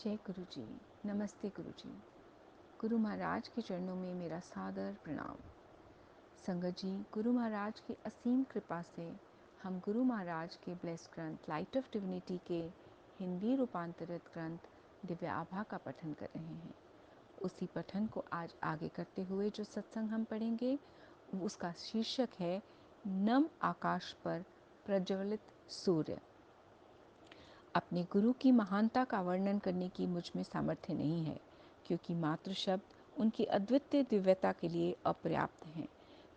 जय गुरु जी। नमस्ते गुरु जी। गुरु महाराज के चरणों में मेरा सादर प्रणाम। संगत जी, गुरु महाराज की असीम कृपा से हम गुरु महाराज के ब्लेस ग्रंथ लाइट ऑफ डिविनिटी के हिंदी रूपांतरित ग्रंथ दिव्य आभा का पठन कर रहे हैं। उसी पठन को आज आगे करते हुए जो सत्संग हम पढ़ेंगे उसका शीर्षक है नम आकाश पर प्रज्वलित सूर्य। अपने गुरु की महानता का वर्णन करने की मुझ में सामर्थ्य नहीं है, क्योंकि मात्र शब्द उनकी अद्वितीय दिव्यता के लिए अपर्याप्त हैं।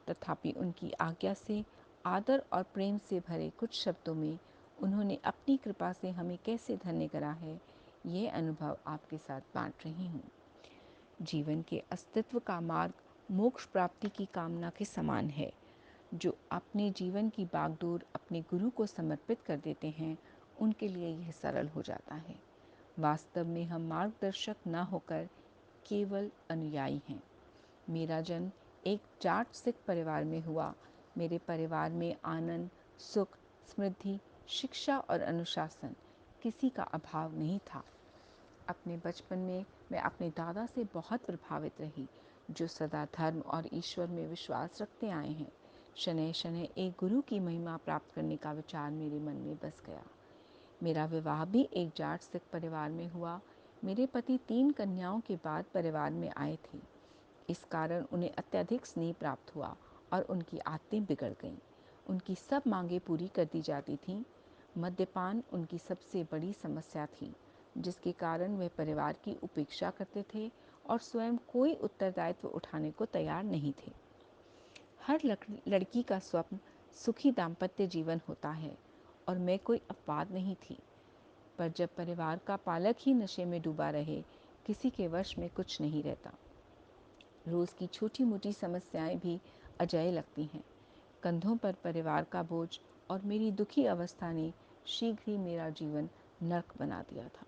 तथापि उनकी आज्ञा से आदर और प्रेम से भरे कुछ शब्दों में उन्होंने अपनी कृपा से हमें कैसे धन्य करा है, ये अनुभव आपके साथ बांट रही हूँ। जीवन के अस्तित्व का मार्ग मोक्ष प्राप्ति की कामना के समान है। जो अपने जीवन की बागडोर अपने गुरु को समर्पित कर देते हैं, उनके लिए यह सरल हो जाता है। वास्तव में हम मार्गदर्शक न होकर केवल अनुयायी हैं। मेरा जन्म एक जाट सिख परिवार में हुआ। मेरे परिवार में आनंद, सुख, समृद्धि, शिक्षा और अनुशासन किसी का अभाव नहीं था। अपने बचपन में मैं अपने दादा से बहुत प्रभावित रही, जो सदा धर्म और ईश्वर में विश्वास रखते आए हैं। शनैः शनैः एक गुरु की महिमा प्राप्त करने का विचार मेरे मन में बस गया। मेरा विवाह भी एक जाट सिख परिवार में हुआ। मेरे पति 3 कन्याओं के बाद परिवार में आए थे। इस कारण उन्हें अत्यधिक स्नेह प्राप्त हुआ और उनकी आदतें बिगड़ गईं। उनकी सब मांगें पूरी कर दी जाती थीं। मद्यपान उनकी सबसे बड़ी समस्या थी, जिसके कारण वे परिवार की उपेक्षा करते थे और स्वयं कोई उत्तरदायित्व उठाने को तैयार नहीं थे। हर लड़की का स्वप्न सुखी दाम्पत्य जीवन होता है, और मैं कोई अपवाद नहीं थी। पर जब परिवार का पालक ही नशे में डूबा रहे, किसी के वश में कुछ नहीं रहता। रोज की छोटी मोटी समस्याएं भी अजेय लगती हैं। कंधों पर परिवार का बोझ और मेरी दुखी अवस्था ने शीघ्र ही मेरा जीवन नर्क बना दिया था।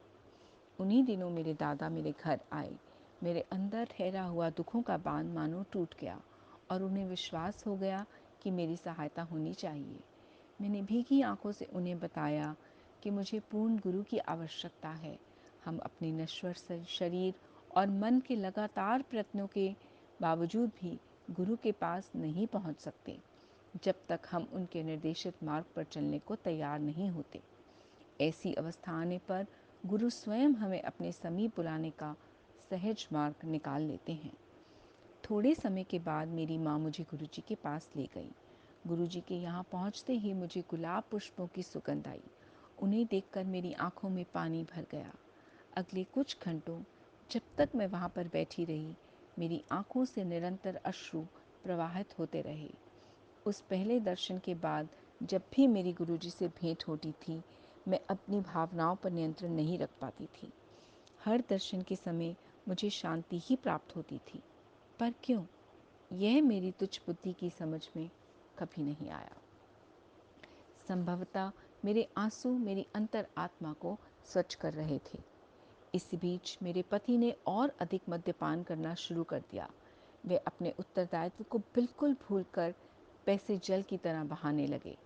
उन्हीं दिनों मेरे दादा मेरे घर आए। मेरे अंदर ठहरा हुआ दुखों का बांध मानो टूट गया और उन्हें विश्वास हो गया कि मेरी सहायता होनी चाहिए। मैंने भीगी आंखों से उन्हें बताया कि मुझे पूर्ण गुरु की आवश्यकता है। हम अपने नश्वर शरीर और मन के लगातार प्रयत्नों के बावजूद भी गुरु के पास नहीं पहुंच सकते, जब तक हम उनके निर्देशित मार्ग पर चलने को तैयार नहीं होते। ऐसी अवस्था आने पर गुरु स्वयं हमें अपने समीप बुलाने का सहज मार्ग निकाल लेते हैं। थोड़े समय के बाद मेरी माँ मुझे गुरुजी के पास ले गई। गुरुजी के यहाँ पहुँचते ही मुझे गुलाब पुष्पों की सुगंध आई। उन्हें देखकर मेरी आंखों में पानी भर गया। अगले कुछ घंटों जब तक मैं वहाँ पर बैठी रही, मेरी आंखों से निरंतर अश्रु प्रवाहित होते रहे। उस पहले दर्शन के बाद जब भी मेरी गुरुजी से भेंट होती थी, मैं अपनी भावनाओं पर नियंत्रण नहीं रख पाती थी। हर दर्शन के समय मुझे शांति ही प्राप्त होती थी। पर क्यों? यह मेरी तुच्छ बुद्धि की समझ में कभी नहीं आया। संभवतः मेरे आंसू मेरी अंतर आत्मा को स्वच्छ कर रहे थे। इस बीच मेरे पति ने और अधिक मद्यपान करना शुरू कर दिया। वे अपने उत्तरदायित्व को बिल्कुल भूलकर पैसे जल की तरह बहाने लगे।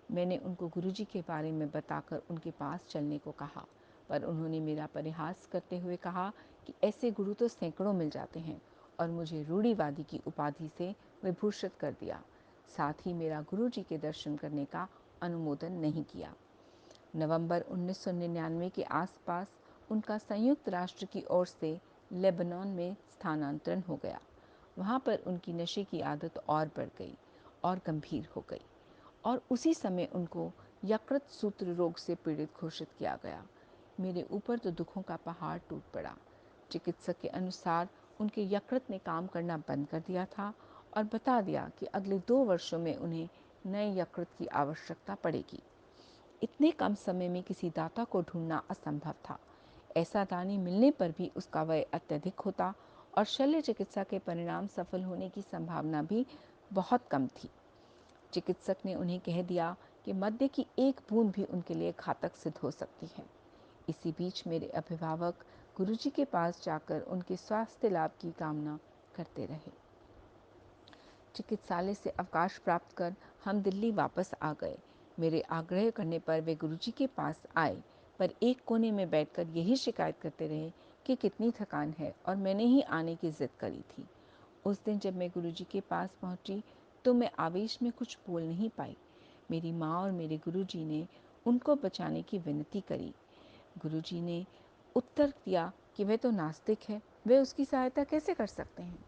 मैंने उनको गुरुजी के बारे में बताकर उनके पास चलने को कहा, पर उन्होंने मेरा परिहास करते हुए कहा कि ऐसे गुरु तो सैकड़ों मिल जाते हैं, और मुझे रूढ़िवादी की उपाधि से विभूषित कर दिया। साथ ही मेरा गुरुजी के दर्शन करने का अनुमोदन नहीं किया। नवंबर 1999 के आसपास उनका संयुक्त राष्ट्र की ओर से लेबनान में स्थानांतरण हो गया। वहाँ पर उनकी नशे की आदत और बढ़ गई और गंभीर हो गई, और उसी समय उनको यकृत सूत्र रोग से पीड़ित घोषित किया गया। मेरे ऊपर तो दुखों का पहाड़ टूट पड़ा। चिकित्सक के अनुसार उनके यकृत ने काम करना बंद कर दिया था और बता दिया कि अगले 2 वर्षों में उन्हें नए यकृत की आवश्यकता पड़ेगी। इतने कम समय में किसी दाता को ढूंढना असंभव था। ऐसा दानी मिलने पर भी उसका व्यय अत्यधिक होता और शल्य चिकित्सा के परिणाम सफल होने की संभावना भी बहुत कम थी। चिकित्सक ने उन्हें कह दिया कि मद्य की एक बूंद भी उनके लिए घातक सिद्ध हो सकती है। इसी बीच मेरे अभिभावक गुरुजी के पास जाकर उनके स्वास्थ्य लाभ की कामना करते रहे। चिकित्सालय से अवकाश प्राप्त कर हम दिल्ली वापस आ गए। मेरे आग्रह करने पर वे गुरुजी के पास आए। पर एक कोने में बैठकर यही शिकायत करते रहे कि कितनी थकान है और मैंने ही आने की जिद करी थी। उस दिन जब मैं गुरुजी के पास पहुंची तो मैं आवेश में कुछ बोल नहीं पाई। मेरी माँ और मेरे गुरुजी ने उनको बचाने की विनती करी। गुरुजी ने उत्तर दिया कि वह तो नास्तिक है, वे उसकी सहायता कैसे कर सकते हैं।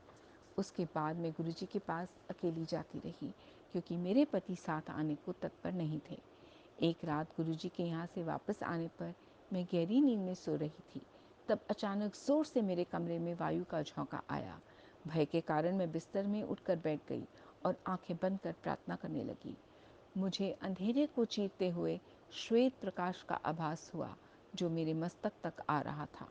उसके बाद मैं गुरुजी के पास अकेली जाती रही क्योंकि मेरे पति साथ आने को तत्पर नहीं थे। एक रात गुरुजी के यहाँ से वापस आने पर मैं गहरी नींद में सो रही थी। तब अचानक जोर से मेरे कमरे में वायु का झोंका आया। भय के कारण मैं बिस्तर में उठकर बैठ गई और आंखें बंद कर प्रार्थना करने लगी। मुझे अंधेरे को चीरते हुए श्वेत प्रकाश का आभास हुआ जो मेरे मस्तक तक आ रहा था।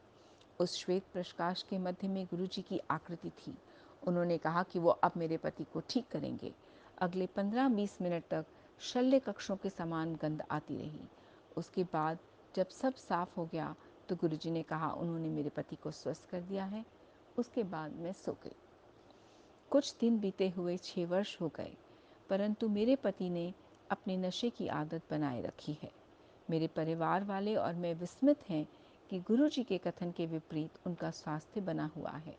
उस श्वेत प्रकाश के मध्य में गुरुजी की आकृति थी। उन्होंने कहा कि वो अब मेरे पति को ठीक करेंगे। अगले 15-20 मिनट तक शल्य कक्षों के समान गंध आती रही। उसके बाद जब सब साफ हो गया तो गुरुजी ने कहा उन्होंने मेरे पति को स्वस्थ कर दिया है। उसके बाद मैं सो गई। कुछ दिन बीते हुए 6 वर्ष हो गए, परंतु मेरे पति ने अपने नशे की आदत बनाए रखी है। मेरे परिवार वाले और मैं विस्मित हैं कि गुरुजी के कथन के विपरीत उनका स्वास्थ्य बना हुआ है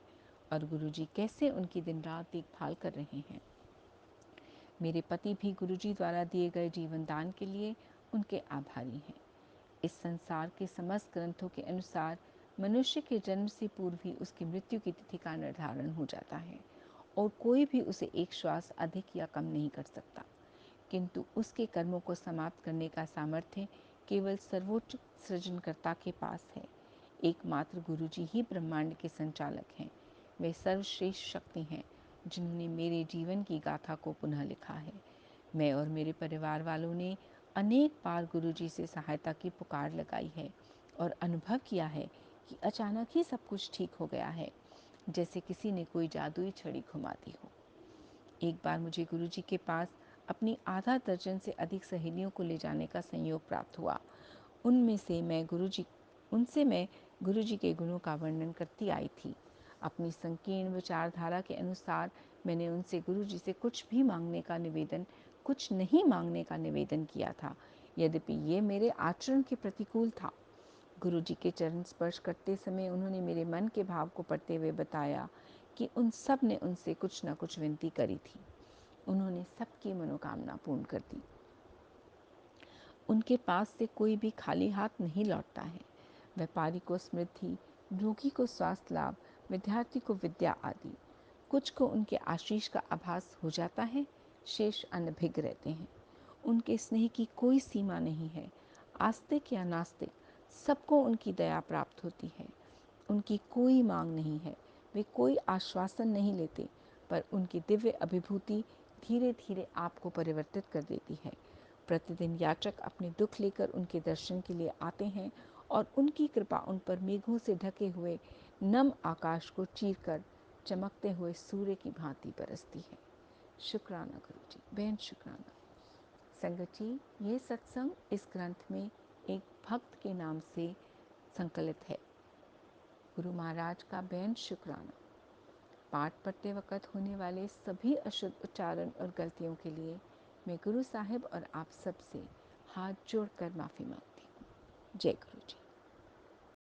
और गुरुजी कैसे उनकी दिन रात देखभाल कर रहे हैं। मेरे पति भी गुरुजी द्वारा दिए गए जीवन दान के लिए उनके आभारी हैं। इस संसार के समस्त ग्रंथों के अनुसार मनुष्य के जन्म से पूर्व ही उसकी मृत्यु की तिथि का निर्धारण हो जाता है और कोई भी उसे एक श्वास अधिक या कम नहीं कर सकता, किंतु उसके कर्मों को समाप्त करने का सामर्थ्य केवल सर्वोच्च सृजनकर्ता के पास है। एकमात्र गुरुजी ही ब्रह्मांड के संचालक हैं। वे सर्वश्रेष्ठ शक्ति हैं जिन्होंने मेरे जीवन की गाथा को पुनः लिखा है। मैं और मेरे परिवार वालों ने अनेक बार गुरुजी से सहायता की पुकार लगाई है और अनुभव किया है कि अचानक ही सब कुछ ठीक हो गया है, जैसे किसी ने कोई जादुई छड़ी घुमा दी हो। एक बार मुझे गुरुजी के पास अपनी आधा दर्जन से अधिक सहेलियों को ले जाने का संयोग प्राप्त हुआ। उनसे मैं गुरुजी के गुणों का वर्णन करती आई थी। अपनी संकीर्ण विचारधारा के अनुसार मैंने उनसे गुरुजी से कुछ नहीं मांगने का निवेदन किया था, यद्यपि ये मेरे आचरण के प्रतिकूल था। गुरुजी के चरण स्पर्श करते समय उन्होंने मेरे मन के भाव को पढ़ते हुए बताया कि उन सब ने उनसे कुछ न कुछ विनती करी थी। उन्होंने सबकी मनोकामना पूर्ण कर दी। उनके पास से कोई भी खाली हाथ नहीं लौटता है। व्यापारी को समृद्धि, रोगी को स्वास्थ्य लाभ, विद्यार्थी को विद्या आदि। कुछ को उनके आशीष का आभास हो जाता है, शेष अनभिज्ञ रहते हैं। उनके स्नेह की कोई सीमा नहीं है। आस्तिक या नास्तिक सबको उनकी दया प्राप्त होती है। उनकी कोई मांग नहीं है, वे कोई आश्वासन नहीं लेते, पर उनकी दिव्य अभिभूति धीरे धीरे आपको परिवर्तित कर देती है। प्रतिदिन याचक अपने दुख लेकर उनके दर्शन के लिए आते हैं और उनकी कृपा उन पर मेघों से ढके हुए नम आकाश को चीरकर चमकते हुए सूर्य की भांति बरसती है। शुक्राना गुरुजी, बेहद शुक्राना। संगत जी, ये सत्संग इस ग्रंथ में एक भक्त के नाम से संकलित है। गुरु महाराज का बेहद शुक्राना। पाठ पढ़ते वक्त होने वाले सभी अशुद्ध उच्चारण और गलतियों के लिए मैं गुरु साहिब और आप सब से हाथ जोड़कर माफ़ी मांगती हूँ। जय गुरु जी।